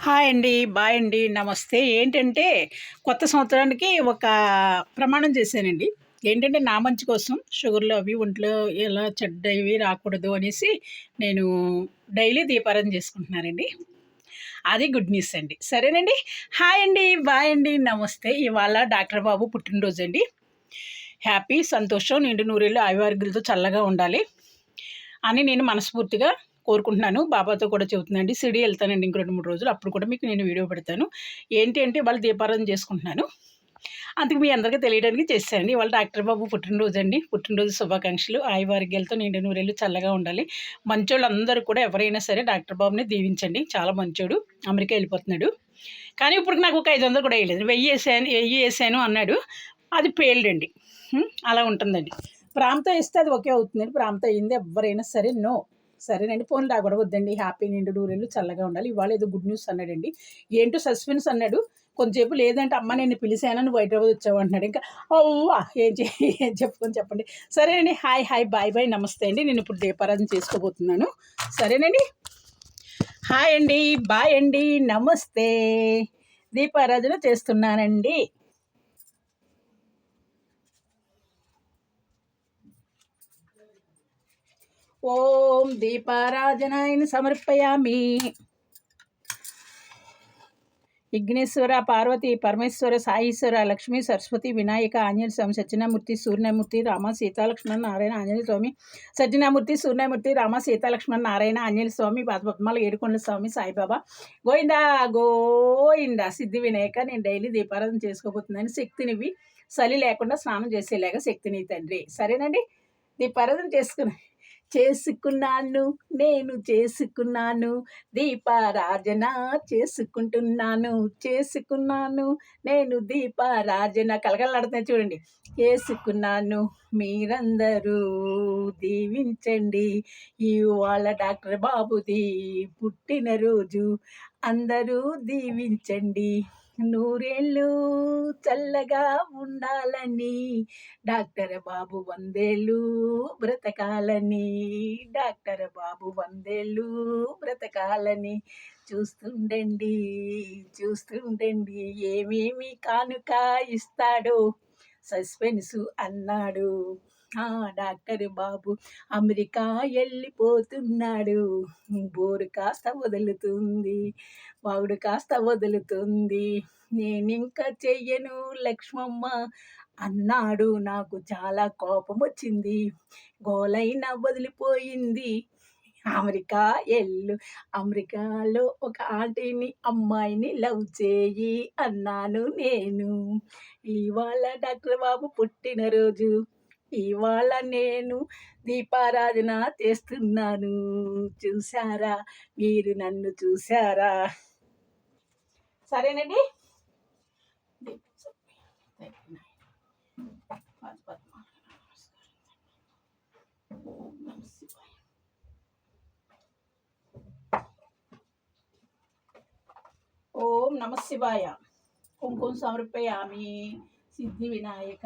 Hi అండి. Bye అండి. నమస్తే. ఏంటంటే కొత్త సంవత్సరానికి ఒక ప్రమాణం చేశానండి. ఏంటంటే నా మంచి కోసం షుగర్‌లు అవి ఒంట్లో ఎలా చెడ్డవి రాకూడదు అనేసి నేను డైలీ దీపారాధన చేసుకుంటున్నానండి. అది గుడ్ న్యూస్ అండి. సరేనండి. హాయ్ అండి. బాయ్ అండి. నమస్తే. ఇవాళ డాక్టర్ బాబు పుట్టినరోజండి. హ్యాపీ, సంతోషం, నిండు నూరేళ్ళు ఆయురారోగ్యాలతో చల్లగా ఉండాలి అని నేను మనస్ఫూర్తిగా కోరుకుంటున్నాను. బాబాతో కూడా చెబుతున్నానండి. షిరిడీ ఎళ్తానండి ఇంకో 2, 3 రోజులు. అప్పుడు కూడా మీకు నేను వీడియో పెడతాను. ఏంటి అంటే ఇవాళ దీపారాధన చేసుకుంటున్నాను. అందుకు మీ అందరికీ తెలియడానికి చేశానండి. ఇవాళ డాక్టర్ బాబు పుట్టినరోజండి. పుట్టినరోజు శుభాకాంక్షలు. ఆయురారోగ్యాలతో నిండు నూరేళ్ళు చల్లగా ఉండాలి. మంచోళ్ళందరూ కూడా ఎవరైనా సరే డాక్టర్ బాబుని దీవించండి. చాలా మంచోడు. అమెరికా ఎళ్ళిపోతున్నాడు. కానీ ఇప్పటికి నాకు ఒక 500 కూడా ఎయలేదు. 1000 ఏసాను అన్నాడు. అది ఫెయిల్డ్ అండి. అలా ఉంటుందండి. ప్రాంతం ఇస్తే అది ఓకే అవుతుందండి. ప్రాంతం అయింది ఎవ్వరైనా సరే నో. సరేనండి. పోనీలే ఆ గొడవ వద్దండి. హ్యాపీ నిండు నూరేళ్ళు చల్లగా ఉండాలి. ఇవాళ ఏదో గుడ్ న్యూస్ అన్నాడండి. ఏంటో సస్పెన్స్ అన్నాడు. కొంచెంసేపు లేదంటే అమ్మ నిన్ను పిలిసాను నువ్వు హైదరాబాద్ వచ్చావు అంటున్నాడు. ఇంకా అవ్వా! ఏం చెప్పుకొని చెప్పండి. సరేనండి. హాయ్, హాయ్, బాయ్, బాయ్, నమస్తే అండి. నేను ఇప్పుడు దీపారాధన చేసుకోబోతున్నాను. సరేనండి. హాయ్ అండి. బాయ్ అండి. నమస్తే. దీపారాధన చేస్తున్నానండి. ఓం దీపారాధనాయని సమర్పయామి. విఘ్నేశ్వర, పార్వతి, పరమేశ్వర, సాయీశ్వర, లక్ష్మీ, సరస్వతి, వినాయక, ఆంజనేయ స్వామి, సత్యనామూర్తి, సూర్యమూర్తి, రామ, సీతాలక్ష్మణ, నారాయణ, ఆంజనేయ స్వామి, సత్యనామూర్తి, సూర్యమూర్తి, రామ, సీతాలక్ష్మణ, నారాయణ, ఆంజనేయ స్వామి, పాదపద్మాల, ఏడుకొండల స్వామి, సాయిబాబా, గోవిందా గోవిందా, సిద్ధి వినాయక. నేను డైలీ దీపారాధన చేసుకోబోతున్నాను. శక్తినివి, చలి లేకుండా స్నానం చేసేలాగా శక్తిని తండ్రి. సరేనండి. దీపారాధన చేసుకున్నాను, నేను చేసుకున్నాను, దీపారాజన చేసుకున్నాను, నేను దీపారాజన కలకలాడుతున్నాయి చూడండి. చేసుకున్నాను, మీరందరూ దీవించండి. ఇవాళ డాక్టర్ బాబుది పుట్టినరోజు, అందరూ దీవించండి. నూరేళ్ళు చల్లగా ఉండాలని, డాక్టర్ బాబు 100 బ్రతకాలని, డాక్టర్ బాబు 100 బ్రతకాలని. చూస్తుండండి, చూస్తుండండి, ఏమేమి కానుక ఇస్తాడో సస్పెన్సు అన్నాడు. డాక్టర్ బాబు అమెరికా వెళ్ళిపోతున్నాడు. బోరు కాస్త వదులుతుంది, బావుడు కాస్త వదులుతుంది. నేనింక చెయ్యను లక్ష్మమ్మ అన్నాడు. నాకు చాలా కోపం వచ్చింది. గోలైన వదిలిపోయింది. అమెరికా అమెరికాలో ఒక అమ్మాయిని లవ్ చేయి అన్నాను నేను. ఇవాళ డాక్టర్ బాబు పుట్టినరోజు, ఇవాళ నేను దీపారాధన చేస్తున్నాను. చూసారా, మీరు నన్ను చూసారా? సరేనండి. ఓం నమ శివాయ. కుంకుమ సమర్పయామి. సిద్ధి వినాయక,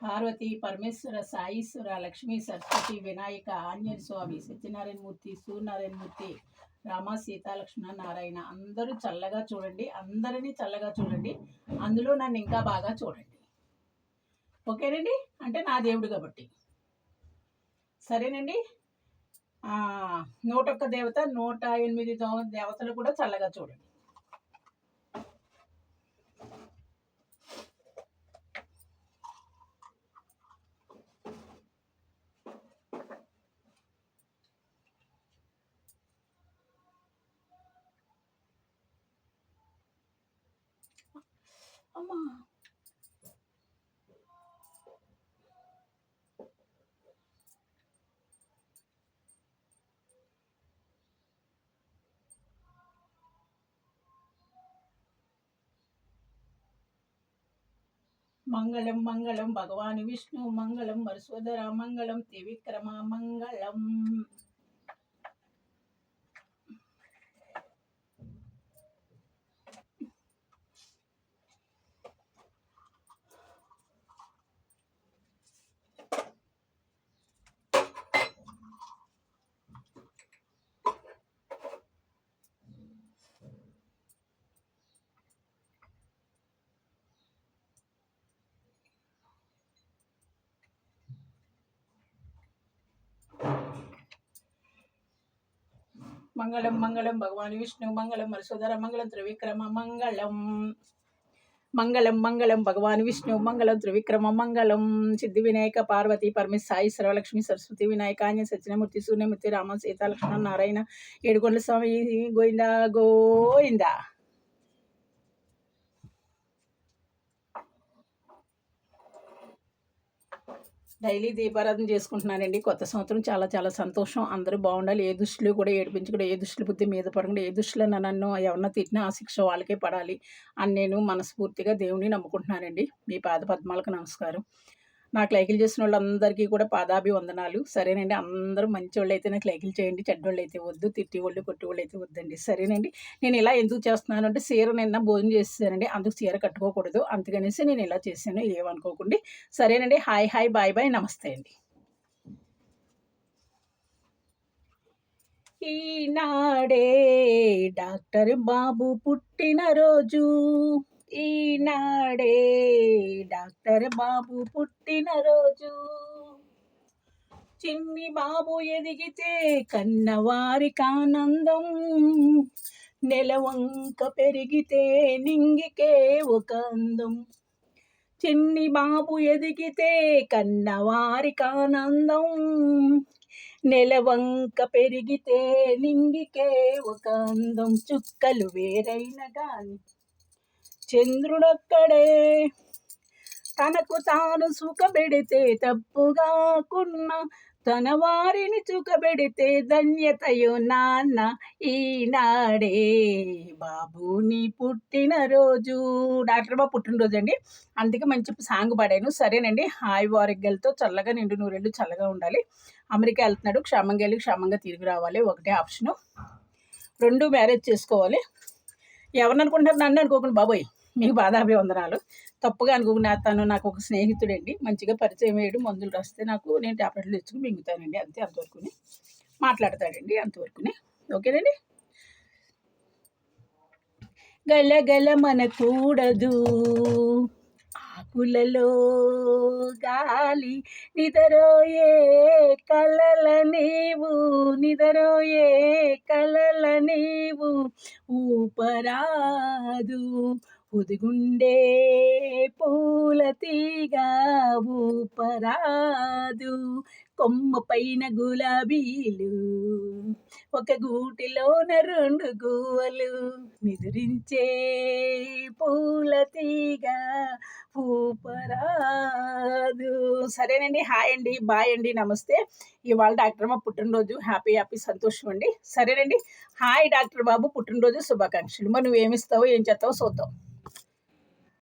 పార్వతి, పరమేశ్వర, సాయీశ్వర, లక్ష్మీ, సరస్వతి, వినాయక, ఆంజనేయ స్వామి, సత్యనారాయణమూర్తి, సూర్యనారాయణమూర్తి, రామ, సీతాలక్ష్మణ, నారాయణ. అందరూ చల్లగా చూడండి. అందరినీ చల్లగా చూడండి. అందులో నన్ను ఇంకా బాగా చూడండి. ఓకేనండి. అంటే నా దేవుడు కాబట్టి. సరేనండి. 101 దేవత, 108 దేవతలు కూడా చల్లగా చూడండి. అమ్మా, మంగళం మంగళం భగవాన్ విష్ణు మంగళం, మరుసోదర మంగళం, త్రివిక్రమ మంగళం. మంగళం మంగళం భగవాన్ విష్ణు మంగళం మరుసోదర మంగళం త్రివిక్రమ మంగళం మంగళం మంగళం భగవాన్ విష్ణు మంగళం త్రివిక్రమ మంగళం సిద్ధి వినాయక పార్వతి పరమేశ్ సాయి సర్వలక్ష్మి సరస్వతి వినాయకాన్య సత్యనమూర్తి సూర్యమూర్తి రామ సీత లక్ష్మణ నారాయణ ఏడుకొండల స్వామి గోవింద గోవింద. డైలీ దీపారాధన చేసుకుంటున్నానండి. కొత్త సంవత్సరం చాలా చాలా సంతోషం. అందరూ బాగుండాలి. ఏ దృష్టిలో కూడా ఏడిపించకుండా, ఏ దృష్టిలో బుద్ధి మీద పడకుండా, ఏ దృష్టిలో నన్ను ఎవరన్నా తిట్టినా ఆ శిక్ష వాళ్ళకే పడాలి అని నేను మనస్ఫూర్తిగా దేవుని నమ్ముకుంటున్నానండి. మీ పాద పద్మాలకు నమస్కారం. నాకు లైకులు చేసిన వాళ్ళందరికీ కూడా పాదాభివందనాలు. సరేనండి, అందరూ మంచోళ్ళు అయితే నాకు లైకులు చేయండి, చెడ్డోళ్ళు అయితే వద్దు, తిట్టేవాళ్ళు కొట్టేవాళ్ళు అయితే వద్దండి. సరేనండి, నేను ఇలా ఎందుకు చేస్తున్నాను అంటే చీర నిన్న భోజనం చేసేసానండి, అందుకు చీర కట్టుకోకూడదు, అందుకనేసి నేను ఇలా చేశాను, ఏమనుకోకండి. సరేనండి, హాయ్ హాయ్ బాయ్ బాయ్, నమస్తే అండి. ఈనాడే డాక్టర్ బాబు పుట్టినరోజు, ఈనాడే డాక్టర్ బాబు పుట్టినరోజు. చిన్ని బాబు ఎదిగితే కన్నవారికి ఆనందం, నెలవంక పెరిగితే నింగికే ఒక అందం. చిన్ని బాబు ఎదిగితే కన్నవారికి ఆనందం, నెలవంక పెరిగితే నింగికే ఒక అందం. చుక్కలు వేరైన గాని చంద్రుడొక్కడే, తనకు తాను సుఖపెడితే తప్పుగాకున్న, తన వారిని చుకబెడితే ధన్యతయో నాన్న. ఈనాడే బాబుని పుట్టినరోజు. డాక్టర్ బాబు పుట్టినరోజు అండి, అందుకే మంచి సాంగ్ పాడాను. సరేనండి, హాయ్ వారిగ్గలతో చల్లగా నిండు నూరేళ్ళు చల్లగా ఉండాలి. అమెరికా వెళ్తున్నాడు, క్షేమంగా వెళ్ళి క్షేమంగా తిరిగి రావాలి, ఒకటే ఆప్షను. 2 మ్యారేజ్ చేసుకోవాలి. ఎవరిని అనుకుంటారు? నన్ను అనుకోకుండా బాబోయ్, మీకు బాధాభివందనాలు. తప్పుగా అనుకున్నా, తను నాకు ఒక స్నేహితుడండి, మంచిగా పరిచయం అయ్యాడు, మందులు రాస్తే నాకు నేను టాబ్లెట్లు తెచ్చుకుని మింగుతానండి, అంతే. అంతవరకుని మాట్లాడతాడండి, అంతవరకుని. ఓకేనండి. గలగల మనకూడదు ఆకులలో గాలి, నిదరోయే కలల నీవు, నిదరోయే కలల నీవు ఊపరాదు. ఉదిగుండే పూల తీగ ఊపరాదు. కొమ్మ పైన గులాబీలు, ఒక గూటిలోన 2 గువ్వలు, నిదురించే పూల తీగ ఊపరాదు. సరేనండి, హాయ్ అండి, బాయ్ అండి, నమస్తే. ఇవాళ డాక్టర్ బాబు పుట్టినరోజు, హ్యాపీ హ్యాపీ సంతోషం అండి. సరేనండి, హాయ్ డాక్టర్ బాబు పుట్టినరోజు శుభాకాంక్షలు. మరి నువ్వేమిస్తావో ఏం చేస్తావో చూద్దాం.